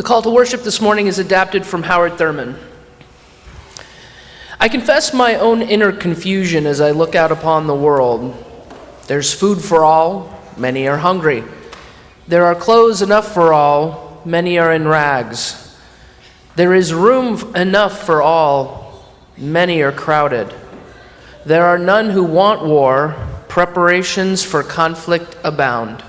call to worship this morning is adapted from Howard Thurman. I confess my own inner confusion as I look out upon the world. There's food for all, many are hungry. There are clothes enough for all, many are in rags. There is room enough for all, many are crowded. There are none who want war, preparations for conflict abound.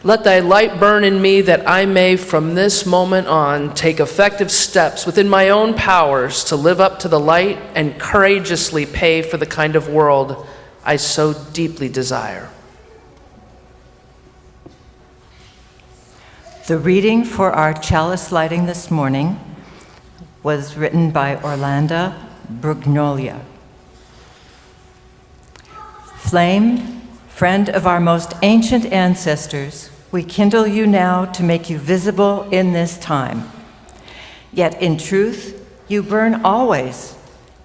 Let thy light burn in me that I may from this moment on take effective steps within my own powers to live up to the light and courageously pay for the kind of world I so deeply desire. The reading for our chalice lighting this morning was written by Orlando Brugnolia. Flame, friend of our most ancient ancestors, we kindle you now to make you visible in this time. Yet in truth, you burn always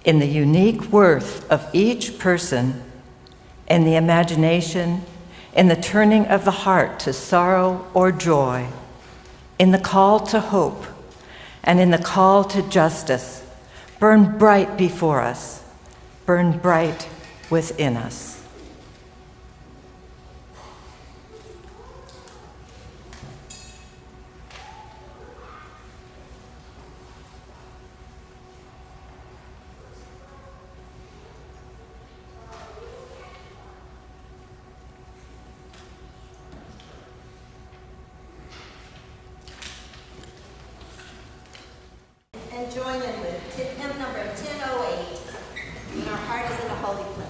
in the unique worth of each person, in the imagination, in the turning of the heart to sorrow or joy, in the call to hope, and in the call to justice. Burn bright before us, burn bright within us. And join in with hymn number 1008, When Our Heart is in a Holy Place.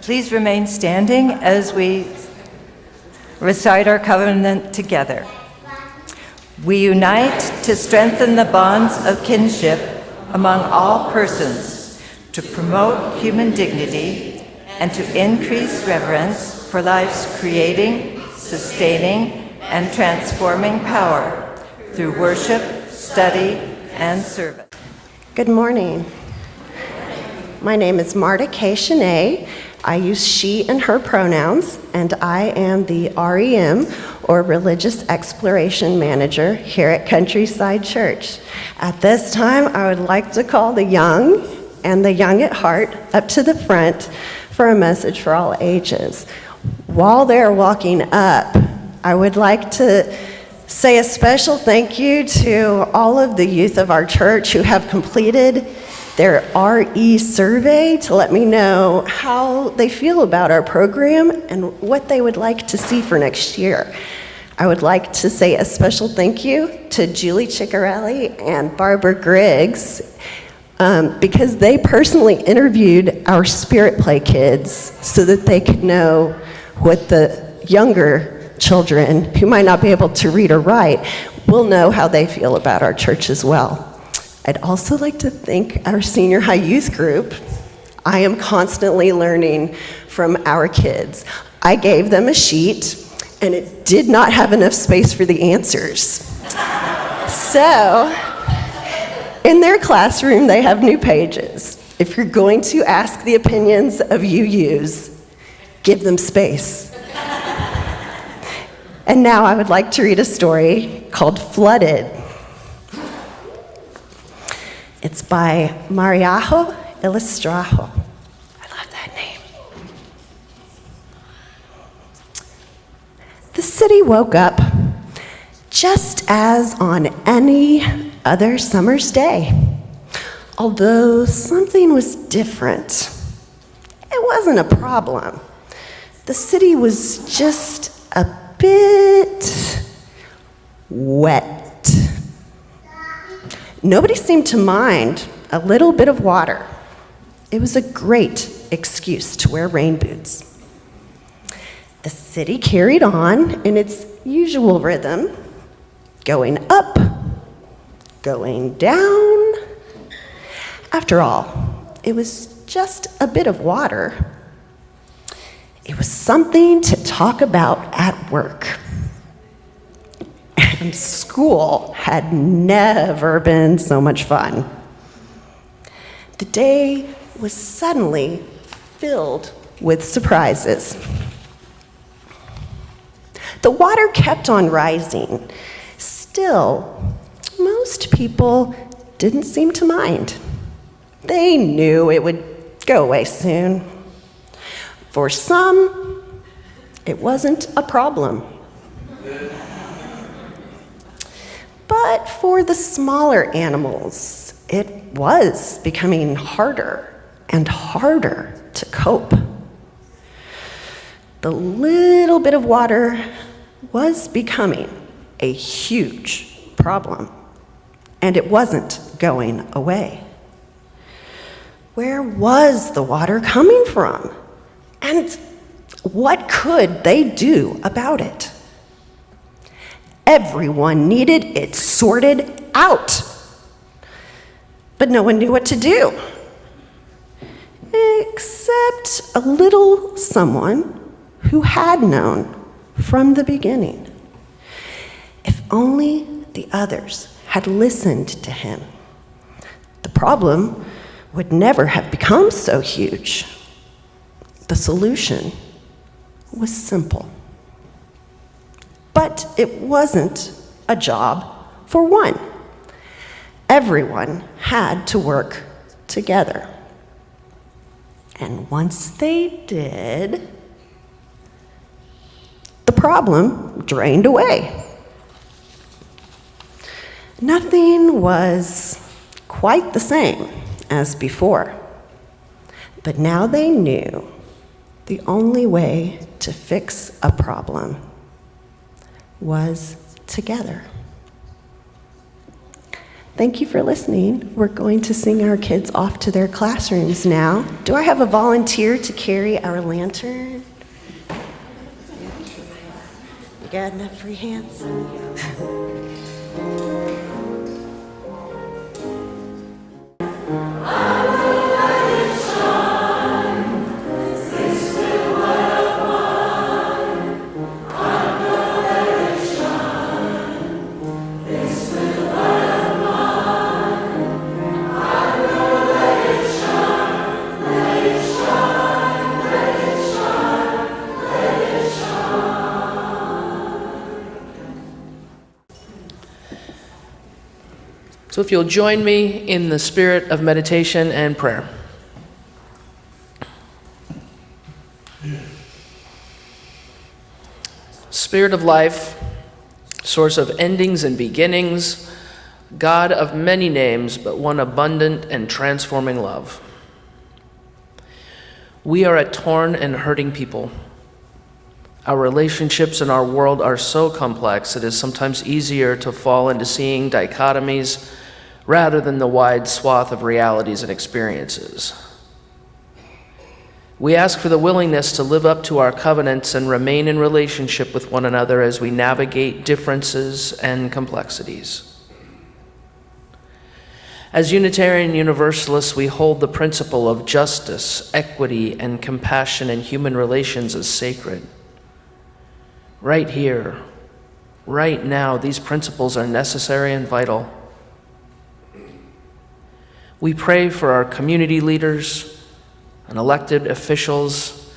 Please remain standing as we recite our covenant together. We unite to strengthen the bonds of kinship among all persons, to promote human dignity, and to increase reverence for life's creating, sustaining, and transforming power through worship, study, and service. Good morning. My name is Marta K. Shanae. I use she and her pronouns, and I am the REM, or Religious Exploration Manager, here at Countryside Church. At this time, I would like to call the young and the young at heart up to the front for a message for all ages. While they're walking up, I would like to say a special thank you to all of the youth of our church who have completed their RE survey to let me know how they feel about our program and what they would like to see for next year. I would like to say a special thank you to Julie Ciccarelli and Barbara Griggs because they personally interviewed our Spirit Play kids so that they could know what the younger children who might not be able to read or write will know how they feel about our church as well. I'd also like to thank our senior high youth group. I am constantly learning from our kids. I gave them a sheet and it did not have enough space for the answers. So, in their classroom, they have new pages. If you're going to ask the opinions of UUs, give them space. And now I would like to read a story called Flooded. It's by Mariajo Ilustrajo. I love that name. The city woke up just as on any other summer's day, although something was different. It wasn't a problem. The city was just a bit wet. Nobody seemed to mind a little bit of water. It was a great excuse to wear rain boots. The city carried on in its usual rhythm, going up, going down. After all, it was just a bit of water. It was something to talk about at work. And school had never been so much fun. The day was suddenly filled with surprises. The water kept on rising. Still, most people didn't seem to mind. They knew it would go away soon. For some, it wasn't a problem. But for the smaller animals, it was becoming harder and harder to cope. The little bit of water was becoming a huge problem, and it wasn't going away. Where was the water coming from? And what could they do about it? Everyone needed it sorted out, but no one knew what to do, except a little someone who had known from the beginning. If only the others had listened to him, the problem would never have become so huge. The solution was simple. But it wasn't a job for one. Everyone had to work together. And once they did, the problem drained away. Nothing was quite the same as before. But now they knew the only way to fix a problem was together. Thank you for listening. We're going to sing our kids off to their classrooms now. Do I have a volunteer to carry our lantern? You got enough free hands? So if you'll join me in the spirit of meditation and prayer. Spirit of life, source of endings and beginnings, God of many names, but one abundant and transforming love. We are a torn and hurting people. Our relationships in our world are so complex, it is sometimes easier to fall into seeing dichotomies rather than the wide swath of realities and experiences. We ask for the willingness to live up to our covenants and remain in relationship with one another as we navigate differences and complexities. As Unitarian Universalists, we hold the principle of justice, equity, and compassion in human relations as sacred. Right here, right now, these principles are necessary and vital. We pray for our community leaders and elected officials,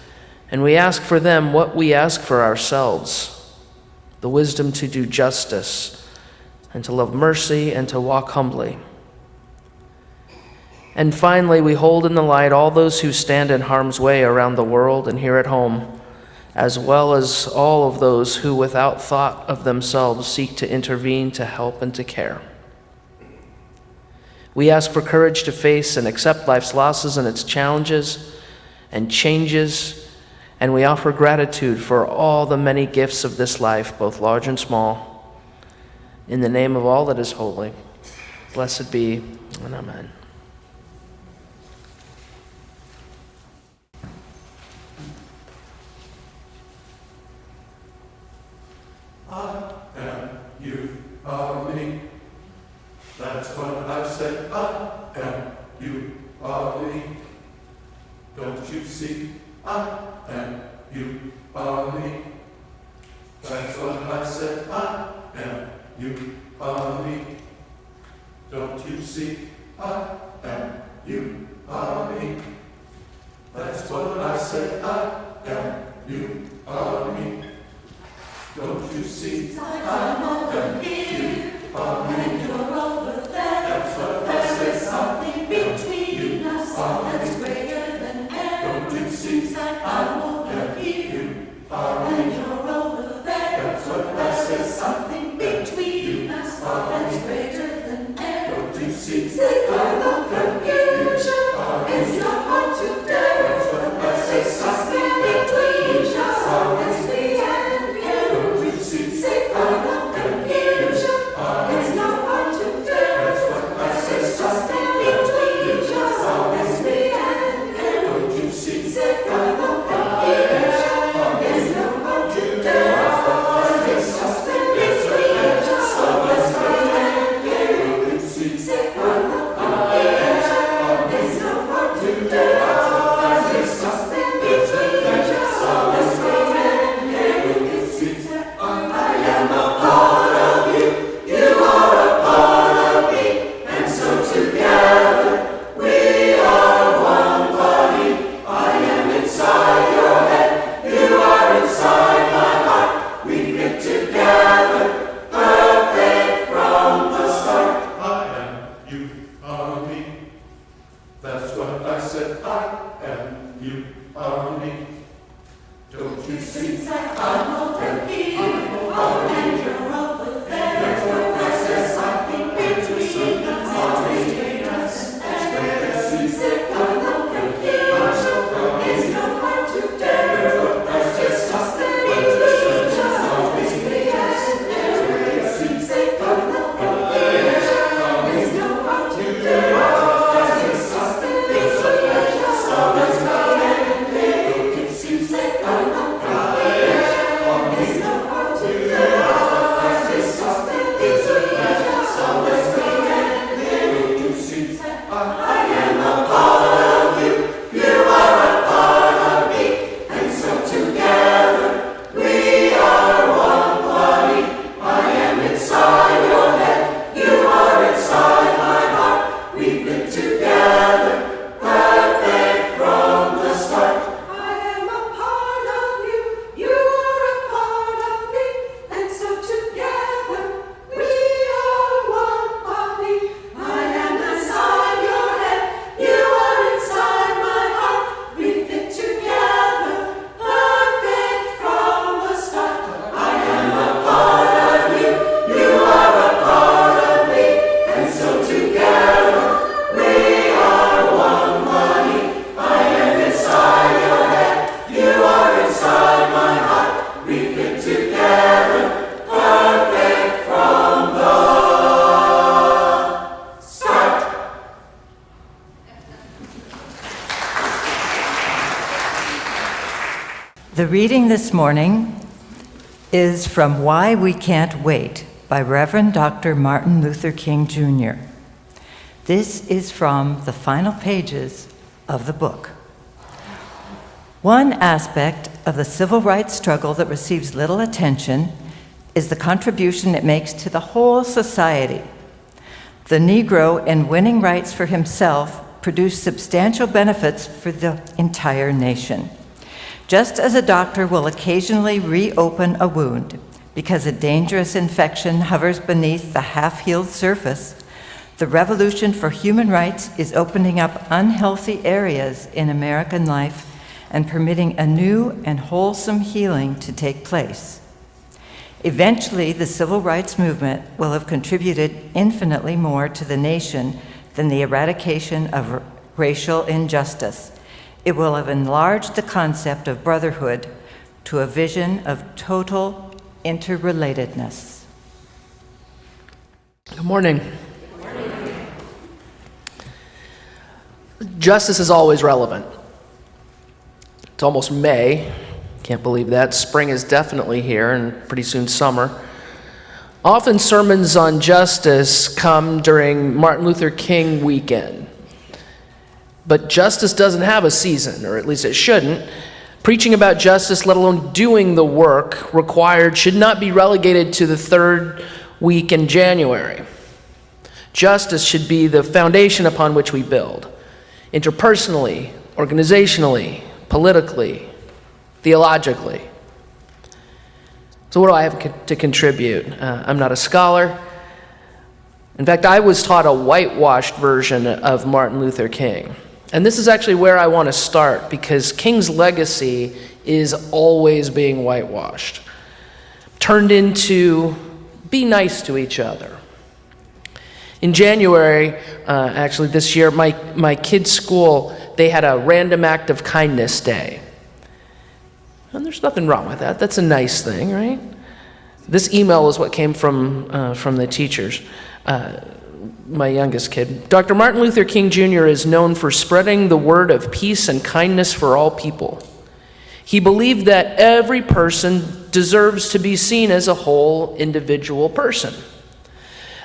and we ask for them what we ask for ourselves: the wisdom to do justice and to love mercy and to walk humbly. And finally, we hold in the light all those who stand in harm's way around the world and here at home, as well as all of those who, without thought of themselves, seek to intervene, to help, and to care. We ask for courage to face and accept life's losses and its challenges and changes, and we offer gratitude for all the many gifts of this life, both large and small. In the name of all that is holy, blessed be, and amen. I am, you are me. That's what I said. I am, you are me. Don't you see? I am, you are me. That's what I said. I am, you are me. Don't you see? I am, you are me. That's what I said. I am, you are me. Don't you see? I'm over here, and you're over there. That's what I said. There's something between us that's greater than ever. Don't you see? I'm over here, and you're over there. That's what I said. There's something between us that's greater than ever. Don't you see? Say, the confusion. It's not hard to dare. That's what I said. Something between us that's greater. Say, the confusion, it's not hard to dare. That's what I say. Something between us, as we and don't you see? Say, the confusion, it's not hard to dare. It's something between us, as we and don't you see? Say, the confusion. The reading this morning is from Why We Can't Wait by Reverend Dr. Martin Luther King Jr. This is from the final pages of the book. One aspect of the civil rights struggle that receives little attention is the contribution it makes to the whole society. The Negro, in winning rights for himself, produced substantial benefits for the entire nation. Just as a doctor will occasionally reopen a wound because a dangerous infection hovers beneath the half-healed surface, the revolution for human rights is opening up unhealthy areas in American life and permitting a new and wholesome healing to take place. Eventually, the civil rights movement will have contributed infinitely more to the nation than the eradication of racial injustice. It will have enlarged the concept of brotherhood to a vision of total interrelatedness. Good morning. Justice is always relevant. It's almost May. Can't believe that. Spring is definitely here, and pretty soon summer. Often sermons on justice come during Martin Luther King weekend. But justice doesn't have a season, or at least it shouldn't. Preaching about justice, let alone doing the work required, should not be relegated to the third week in January. Justice should be the foundation upon which we build, interpersonally, organizationally, politically, theologically. So what do I have to contribute? I'm not a scholar. In fact, I was taught a whitewashed version of Martin Luther King. And this is actually where I want to start, because King's legacy is always being whitewashed, turned into be nice to each other. In January, actually this year, my kids' school, they had a random act of kindness day. And there's nothing wrong with that. That's a nice thing, right? This email is what came from the teachers. My youngest kid. Dr. Martin Luther King Jr. is known for spreading the word of peace and kindness for all people. He believed that every person deserves to be seen as a whole individual person.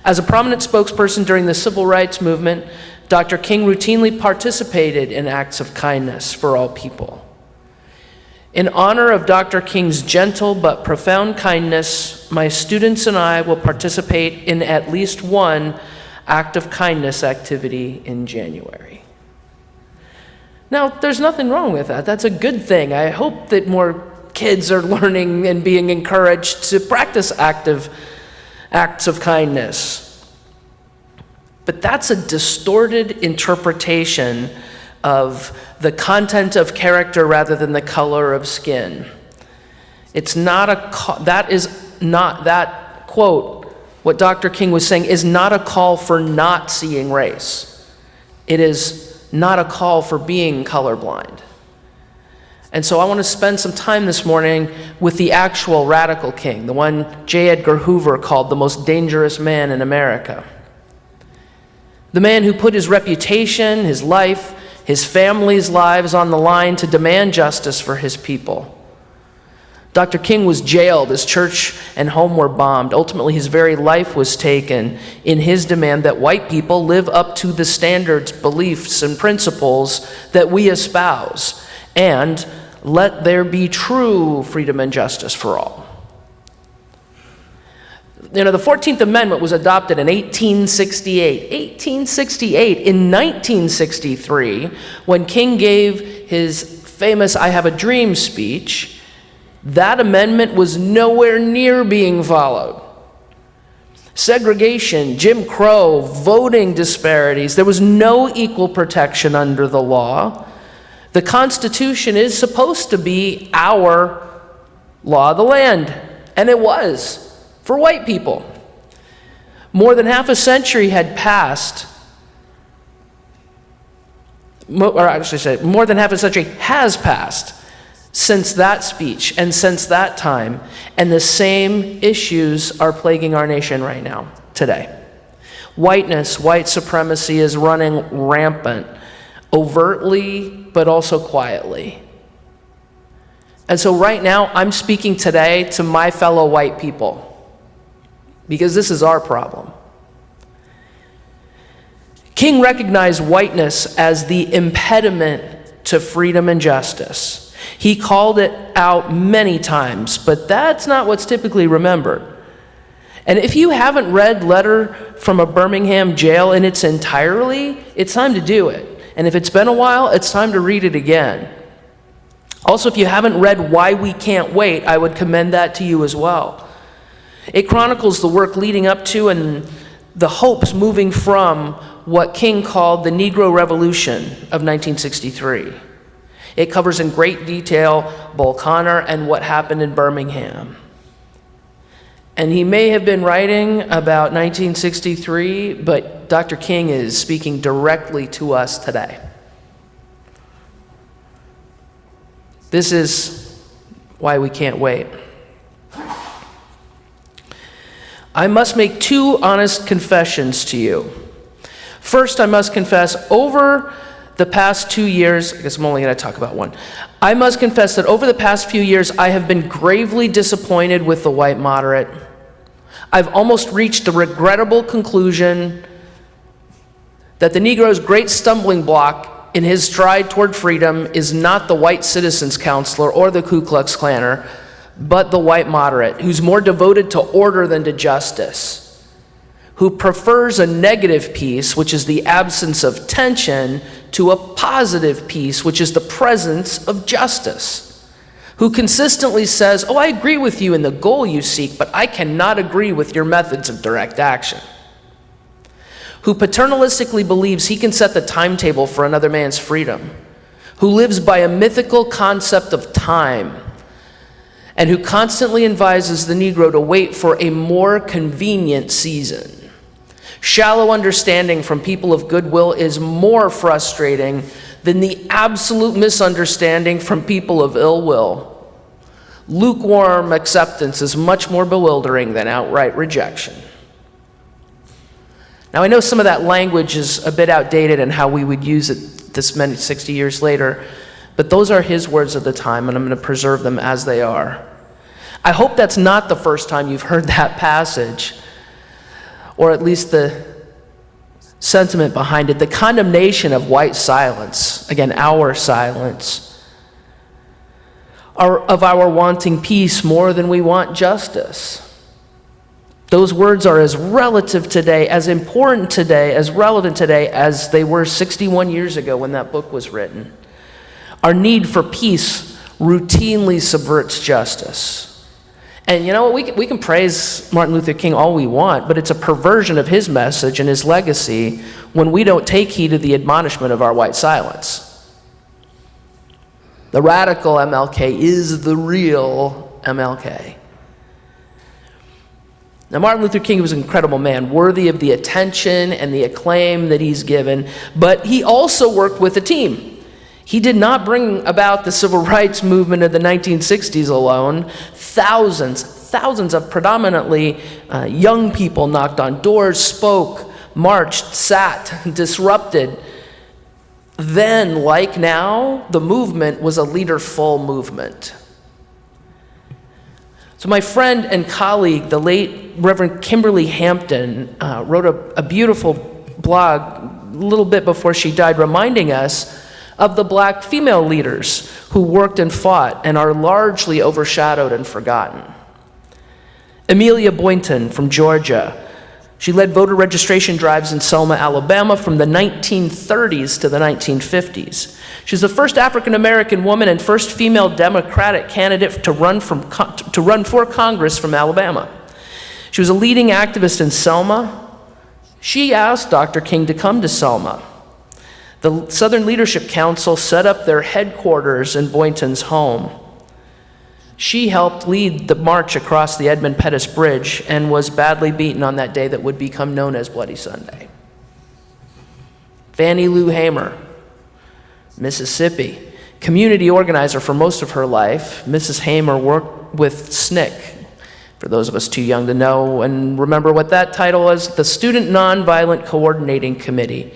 As a prominent spokesperson during the civil rights movement, Dr. King routinely participated in acts of kindness for all people. In honor of Dr. King's gentle but profound kindness, my students and I will participate in at least one act of kindness activity in January. Now, there's nothing wrong with that. That's a good thing. I hope that more kids are learning and being encouraged to practice acts of kindness. But that's a distorted interpretation of the content of character rather than the color of skin. It's not that quote, what Dr. King was saying is not a call for not seeing race. It is not a call for being colorblind. And so I want to spend some time this morning with the actual radical king, the one J. Edgar Hoover called the most dangerous man in America. The man who put his reputation, his life, his family's lives on the line to demand justice for his people. Dr. King was jailed, his church and home were bombed. Ultimately, his very life was taken in his demand that white people live up to the standards, beliefs, and principles that we espouse, and let there be true freedom and justice for all. You know, the 14th Amendment was adopted in 1868. 1868. In 1963, when King gave his famous I Have a Dream speech, that amendment was nowhere near being followed. Segregation, Jim Crow, voting disparities, there was no equal protection under the law. The Constitution is supposed to be our law of the land, and it was for white people. More than half a century had passed, or actually, more than half a century has passed since that speech and since that time, and the same issues are plaguing our nation right now, today. Whiteness, white supremacy is running rampant, overtly, but also quietly. And so right now, I'm speaking today to my fellow white people, because this is our problem. King recognized whiteness as the impediment to freedom and justice. He called it out many times, but that's not what's typically remembered. And if you haven't read Letter from a Birmingham Jail in its entirety, it's time to do it. And if it's been a while, it's time to read it again. Also, if you haven't read Why We Can't Wait, I would commend that to you as well. It chronicles the work leading up to and the hopes moving from what King called the Negro Revolution of 1963. It covers in great detail Bull Connor and what happened in Birmingham. And he may have been writing about 1963, but Dr. King is speaking directly to us today. This is why we can't wait. I must make two honest confessions to you. First, I must confess, over the past 2 years, I guess I'm only going to talk about one. I must confess that over the past few years, I have been gravely disappointed with the white moderate. I've almost reached the regrettable conclusion that the Negro's great stumbling block in his stride toward freedom is not the white citizens counselor or the Ku Klux Klaner, but the white moderate, who's more devoted to order than to justice, who prefers a negative peace, which is the absence of tension, to a positive peace, which is the presence of justice, who consistently says, oh, I agree with you in the goal you seek, but I cannot agree with your methods of direct action, who paternalistically believes he can set the timetable for another man's freedom, who lives by a mythical concept of time, and who constantly advises the Negro to wait for a more convenient season. Shallow understanding from people of goodwill is more frustrating than the absolute misunderstanding from people of ill will. Lukewarm acceptance is much more bewildering than outright rejection. Now, I know some of that language is a bit outdated in how we would use it this many 60 years later, but those are his words at the time, and I'm going to preserve them as they are. I hope that's not the first time you've heard that passage, or at least the sentiment behind it, the condemnation of white silence, again, our silence, of our wanting peace more than we want justice. Those words are as relative today, as important today, as relevant today as they were 61 years ago when that book was written. Our need for peace routinely subverts justice. And you know what, we can praise Martin Luther King all we want, but it's a perversion of his message and his legacy when we don't take heed of the admonishment of our white silence. The radical MLK is the real MLK. Now, Martin Luther King was an incredible man, worthy of the attention and the acclaim that he's given, but he also worked with a team. He did not bring about the civil rights movement of the 1960s alone. Thousands of predominantly young people knocked on doors, spoke, marched, sat, disrupted. Then, like now, the movement was a leader-full movement. So my friend and colleague, the late Reverend Kimberly Hampton, wrote a beautiful blog a little bit before she died, reminding us of the black female leaders who worked and fought and are largely overshadowed and forgotten. Amelia Boynton from Georgia. She led voter registration drives in Selma, Alabama from the 1930s to the 1950s. She's the first African-American woman and first female Democratic candidate to run for Congress from Alabama. She was a leading activist in Selma. She asked Dr. King to come to Selma. The Southern Leadership Council set up their headquarters in Boynton's home. She helped lead the march across the Edmund Pettus Bridge and was badly beaten on that day that would become known as Bloody Sunday. Fannie Lou Hamer, Mississippi, community organizer for most of her life. Mrs. Hamer worked with SNCC, for those of us too young to know and remember what that title was, the Student Nonviolent Coordinating Committee,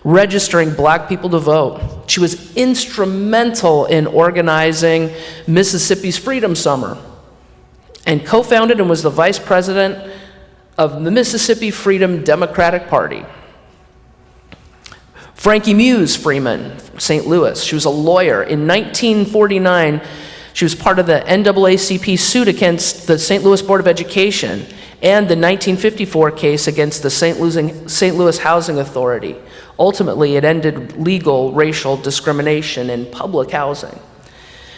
registering black people to vote. She was instrumental in organizing Mississippi's Freedom Summer and co-founded and was the vice president of the Mississippi Freedom Democratic Party. Frankie Muse Freeman, St. Louis. She was a lawyer. In 1949, she was part of the NAACP suit against the St. Louis Board of Education and the 1954 case against the St. Louis Housing Authority. Ultimately, it ended legal racial discrimination in public housing.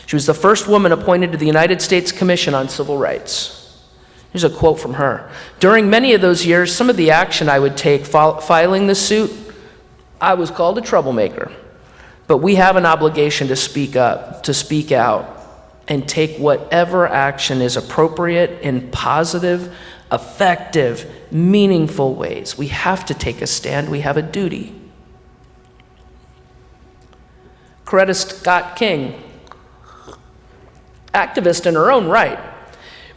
She was the first woman appointed to the United States Commission on Civil Rights. Here's a quote from her. During many of those years, some of the action I would take filing the suit, I was called a troublemaker. But we have an obligation to speak up, to speak out, and take whatever action is appropriate in positive, effective, meaningful ways. We have to take a stand. We have a duty. Coretta Scott King, activist in her own right.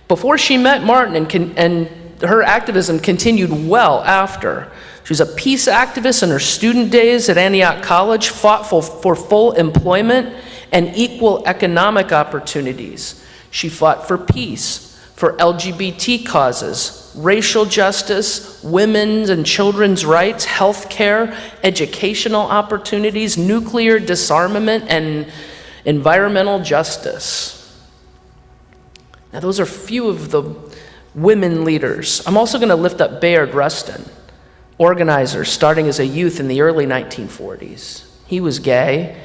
Before she met Martin, and her activism continued well after. She was a peace activist in her student days at Antioch College, fought for full employment and equal economic opportunities. She fought for peace, for LGBT causes, racial justice, women's and children's rights, health care, educational opportunities, nuclear disarmament, and environmental justice. Now, those are few of the women leaders. I'm also going to lift up Bayard Rustin, organizer starting as a youth in the early 1940s. He was gay.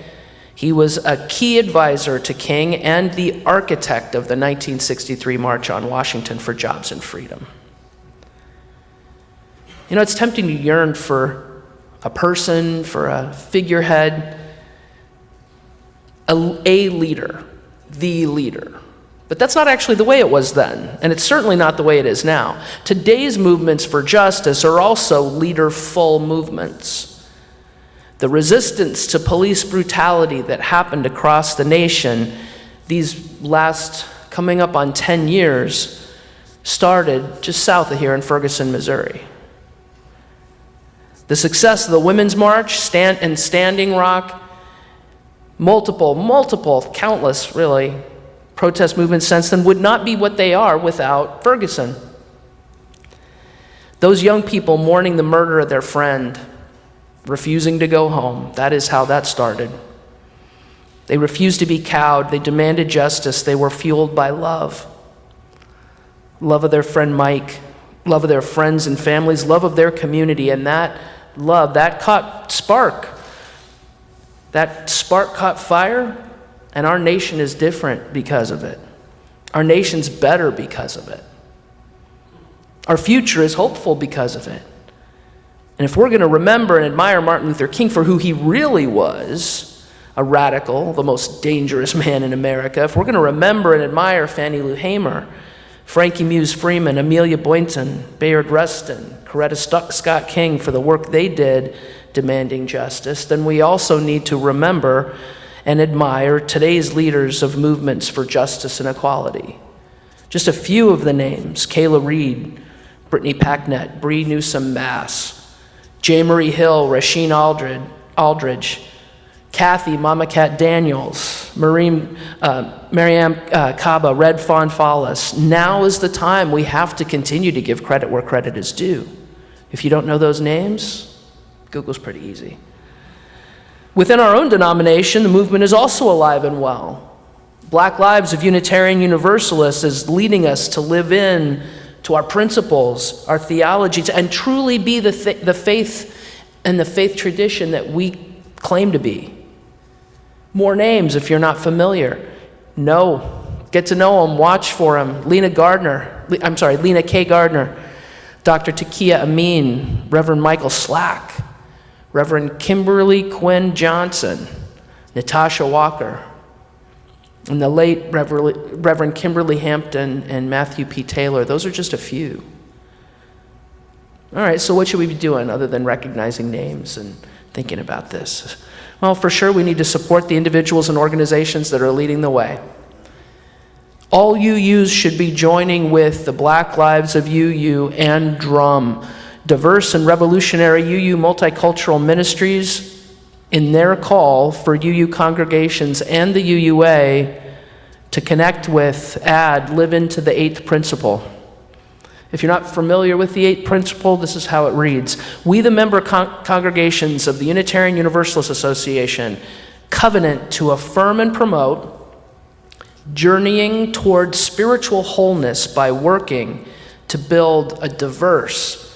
He was a key advisor to King and the architect of the 1963 March on Washington for Jobs and Freedom. You know, it's tempting to yearn for a person, for a figurehead, a leader, the leader. But that's not actually the way it was then, and it's certainly not the way it is now. Today's movements for justice are also leaderful movements. The resistance to police brutality that happened across the nation these last, coming up on 10 years, started just south of here in Ferguson, Missouri. The success of the Women's March and Standing Rock, multiple, countless, really, protest movements since then would not be what they are without Ferguson. Those young people mourning the murder of their friend, refusing to go home, that is how that started. They refused to be cowed. They demanded justice. They were fueled by love. Love of their friend Mike, love of their friends and families, love of their community, and that love, that caught spark. That spark caught fire, and our nation is different because of it. Our nation's better because of it. Our future is hopeful because of it. And if we're going to remember and admire Martin Luther King for who he really was, a radical, the most dangerous man in America, if we're going to remember and admire Fannie Lou Hamer, Frankie Muse Freeman, Amelia Boynton, Bayard Rustin, Coretta Scott King for the work they did demanding justice, then we also need to remember and admire today's leaders of movements for justice and equality. Just a few of the names: Kayla Reed, Brittany Packnett, Bree Newsom Bass, J. Marie Hill, Rasheen Aldridge, Kathy Mama Cat Daniels, Mariam Kaba, Red Fawn Fallis. Now is the time. We have to continue to give credit where credit is due. If you don't know those names, Google's pretty easy. Within our own denomination, the movement is also alive and well. Black Lives of Unitarian Universalists is leading us to live in to our principles, our theology, and truly be the faith and the faith tradition that we claim to be. More names if you're not familiar. Get to know them, watch for them. Lena K. Gardner, Dr. Takia Amin, Reverend Michael Slack, Reverend Kimberly Quinn Johnson, Natasha Walker, and the late Reverend Kimberly Hampton and Matthew P. Taylor. Those are just a few. All right, so what should we be doing other than recognizing names and thinking about this? Well, for sure, we need to support the individuals and organizations that are leading the way. All UUs should be joining with the Black Lives of UU and DRUM, diverse and revolutionary UU multicultural ministries in their call for UU congregations and the UUA to connect with, add, live into the 8th principle. If you're not familiar with the 8th principle, this is how it reads. We, the member congregations of the Unitarian Universalist Association, covenant to affirm and promote journeying toward spiritual wholeness by working to build a diverse,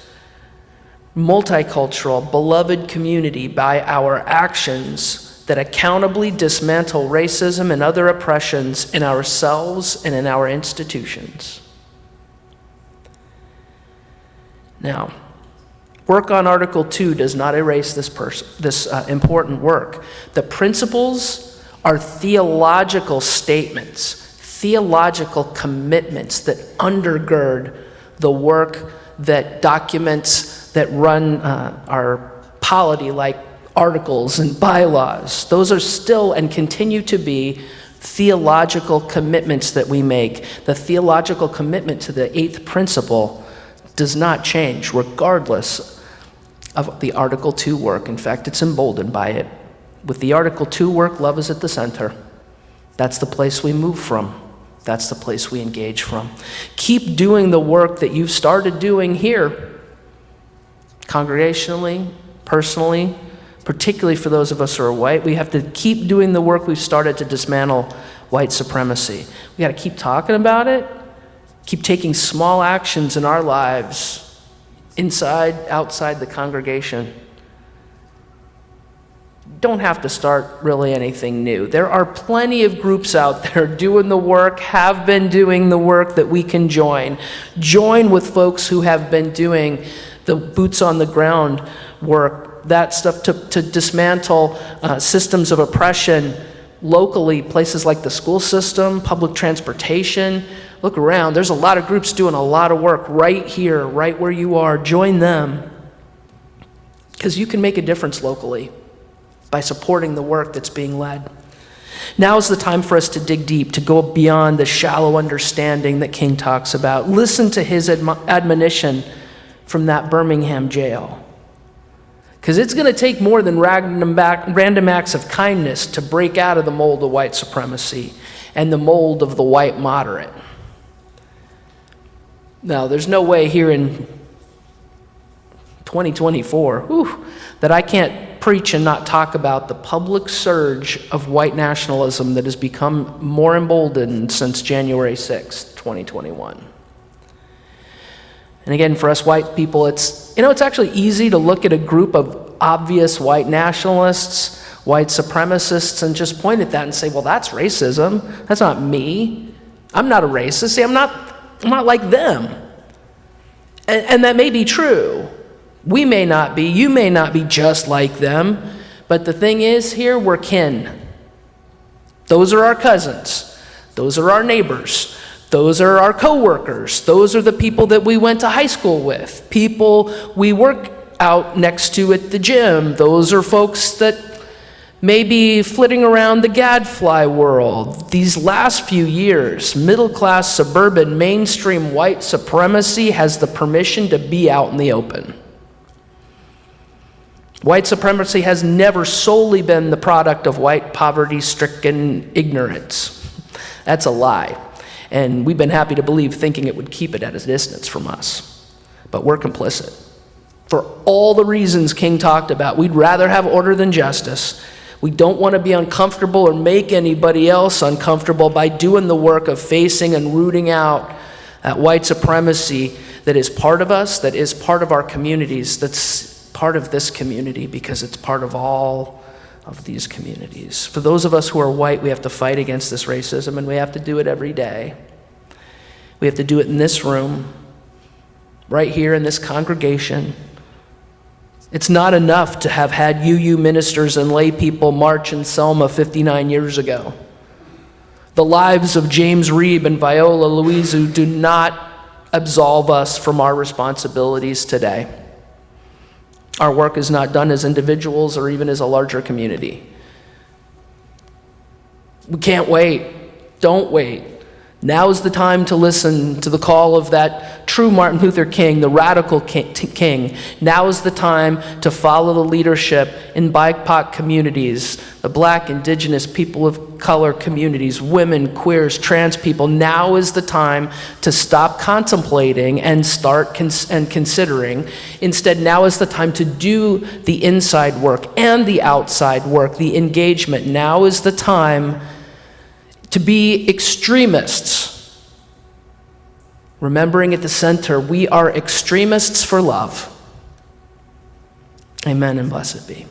multicultural, beloved community by our actions that accountably dismantle racism and other oppressions in ourselves and in our institutions. Now, work on Article 2 does not erase this important work. The principles are theological statements, theological commitments that undergird the work that documents that run our polity, like articles and bylaws. Those are still and continue to be theological commitments that we make. The theological commitment to the 8th principle does not change regardless of the Article 2 work. In fact, it's emboldened by it. With the Article 2 work, love is at the center. That's the place we move from. That's the place we engage from. Keep doing the work that you've started doing here, congregationally, personally, particularly for those of us who are white. We have to keep doing the work we've started to dismantle white supremacy. We got to keep talking about it, keep taking small actions in our lives, inside, outside the congregation. Don't have to start really anything new. There are plenty of groups out there doing the work, have been doing the work that we can join. Join with folks who have been doing the boots on the ground work, that stuff to dismantle systems of oppression locally, places like the school system, public transportation. Look around. There's a lot of groups doing a lot of work right here, right where you are. Join them, because you can make a difference locally by supporting the work that's being led. Now is the time for us to dig deep, to go beyond the shallow understanding that King talks about. Listen to his admonition from that Birmingham jail. Because it's going to take more than random acts of kindness to break out of the mold of white supremacy and the mold of the white moderate. Now, there's no way here in 2024 that I can't preach and not talk about the public surge of white nationalism that has become more emboldened since January 6th, 2021. And again, for us white people, it's actually easy to look at a group of obvious white nationalists, white supremacists, and just point at that and say, well, that's racism. That's not me. I'm not a racist. See, I'm not like them. And that may be true. We may not be. You may not be just like them. But the thing is, here, we're kin. Those are our cousins. Those are our neighbors. Those are our coworkers. Those are the people that we went to high school with, people we work out next to at the gym. Those are folks that may be flitting around the gadfly world. These last few years, middle-class, suburban, mainstream white supremacy has the permission to be out in the open. White supremacy has never solely been the product of white poverty-stricken ignorance. That's a lie. And we've been happy to believe thinking it would keep it at a distance from us. But we're complicit. For all the reasons King talked about, we'd rather have order than justice. We don't want to be uncomfortable or make anybody else uncomfortable by doing the work of facing and rooting out that white supremacy that is part of us, that is part of our communities, that's part of this community because it's part of all of these communities. For those of us who are white, we have to fight against this racism, and we have to do it every day. We have to do it in this room, right here in this congregation. It's not enough to have had UU ministers and lay people march in Selma 59 years ago. The lives of James Reeb and Viola Louizu do not absolve us from our responsibilities today. Our work is not done as individuals or even as a larger community. We can't wait. Don't wait. Now is the time to listen to the call of that true Martin Luther King, the radical king. Now is the time to follow the leadership in BIPOC communities, the Black, Indigenous, people of color communities, women, queers, trans people. Now is the time to stop contemplating and start considering. Instead, now is the time to do the inside work and the outside work, the engagement. Now is the time to be extremists, remembering at the center, we are extremists for love. Amen and blessed be.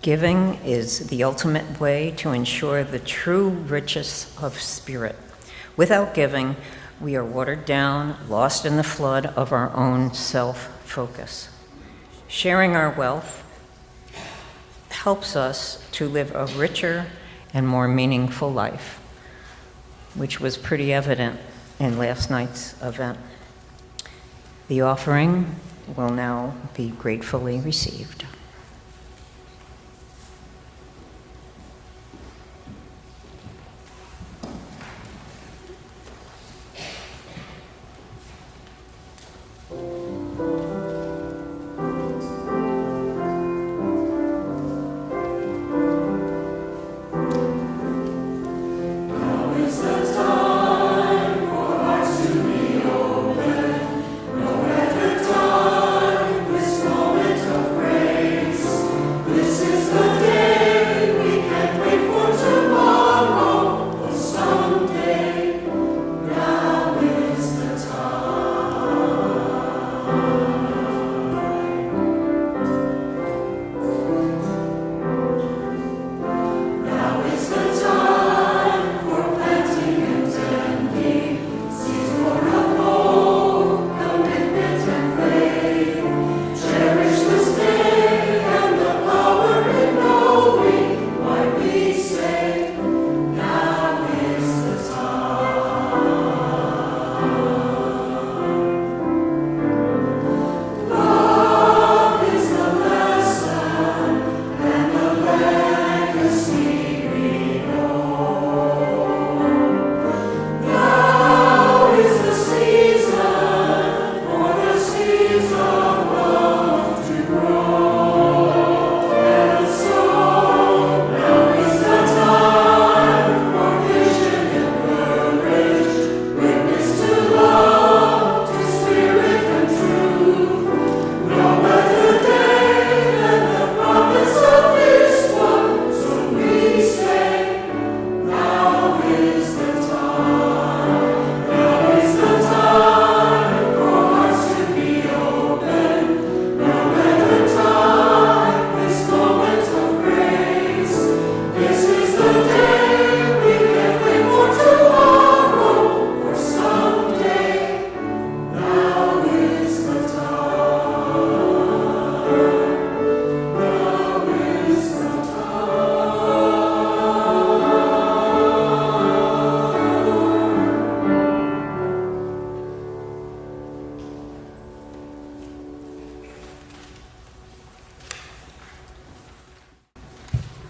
Giving is the ultimate way to ensure the true riches of spirit. Without giving, we are watered down, lost in the flood of our own self-focus. Sharing our wealth helps us to live a richer and more meaningful life, which was pretty evident in last night's event. The offering will now be gratefully received.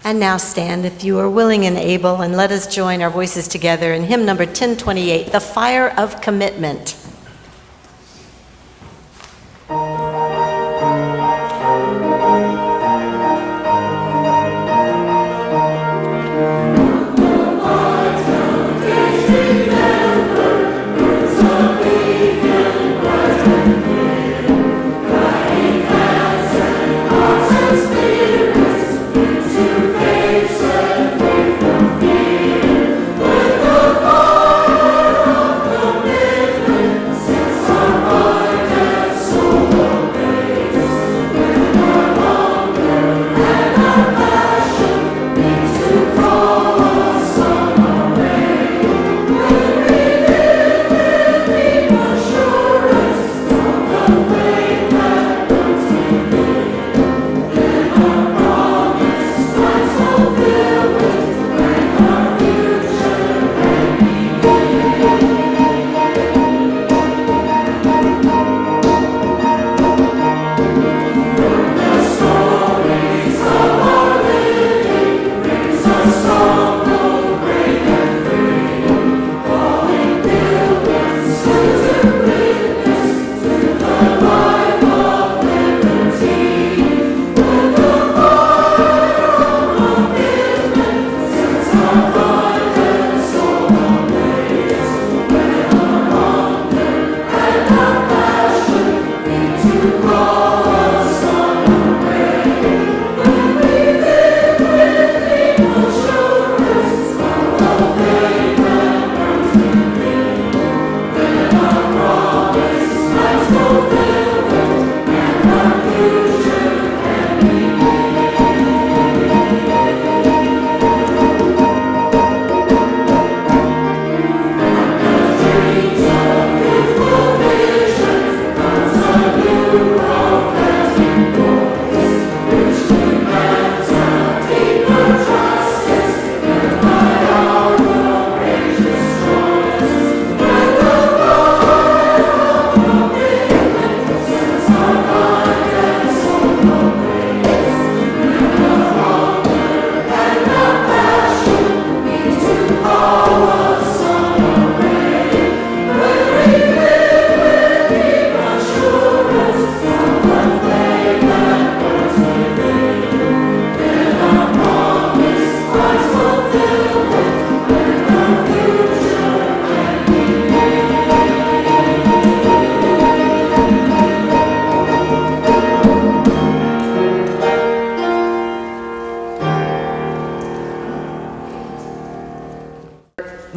And now stand if you are willing and able, and let us join our voices together in hymn number 1028, The Fire of Commitment.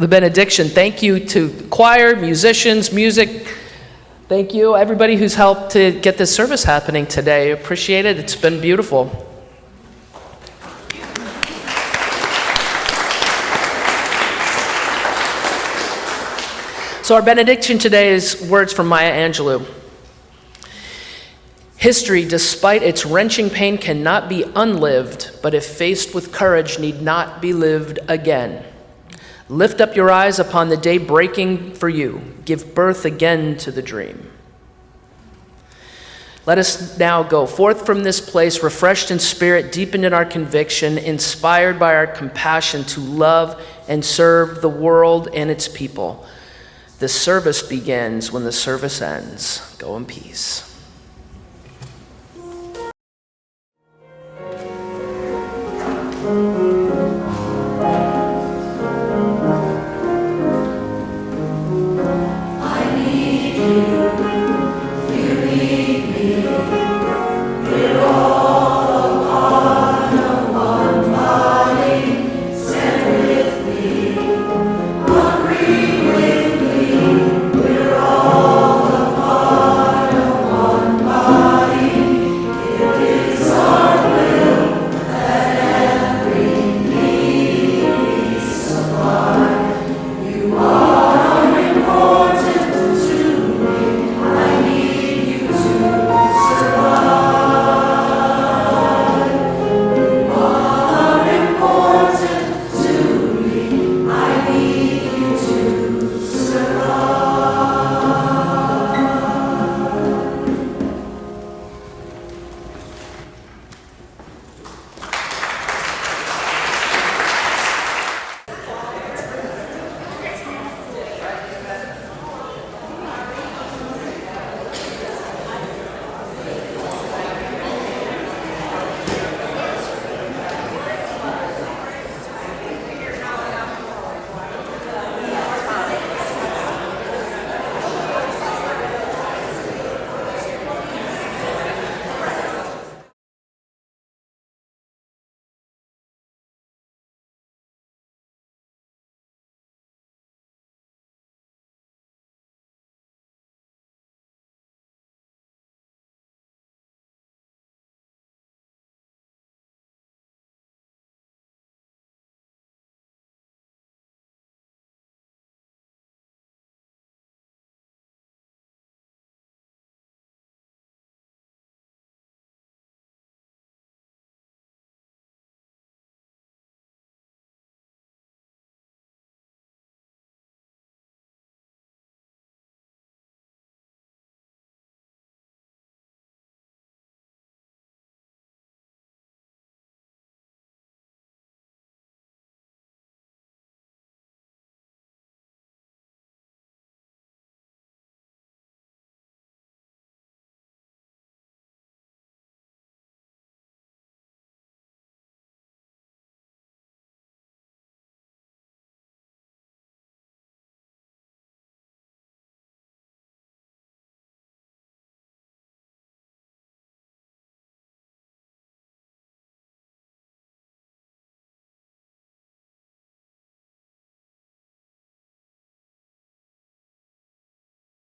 the benediction. Thank you to choir, musicians, music. Thank you, everybody who's helped to get this service happening today. Appreciate it. It's been beautiful. So our benediction today is words from Maya Angelou. History, despite its wrenching pain, cannot be unlived, but if faced with courage, need not be lived again. Lift up your eyes upon the day breaking for you. Give birth again to the dream. Let us now go forth from this place, refreshed in spirit, deepened in our conviction, inspired by our compassion to love and serve the world and its people. The service begins when the service ends. Go in peace.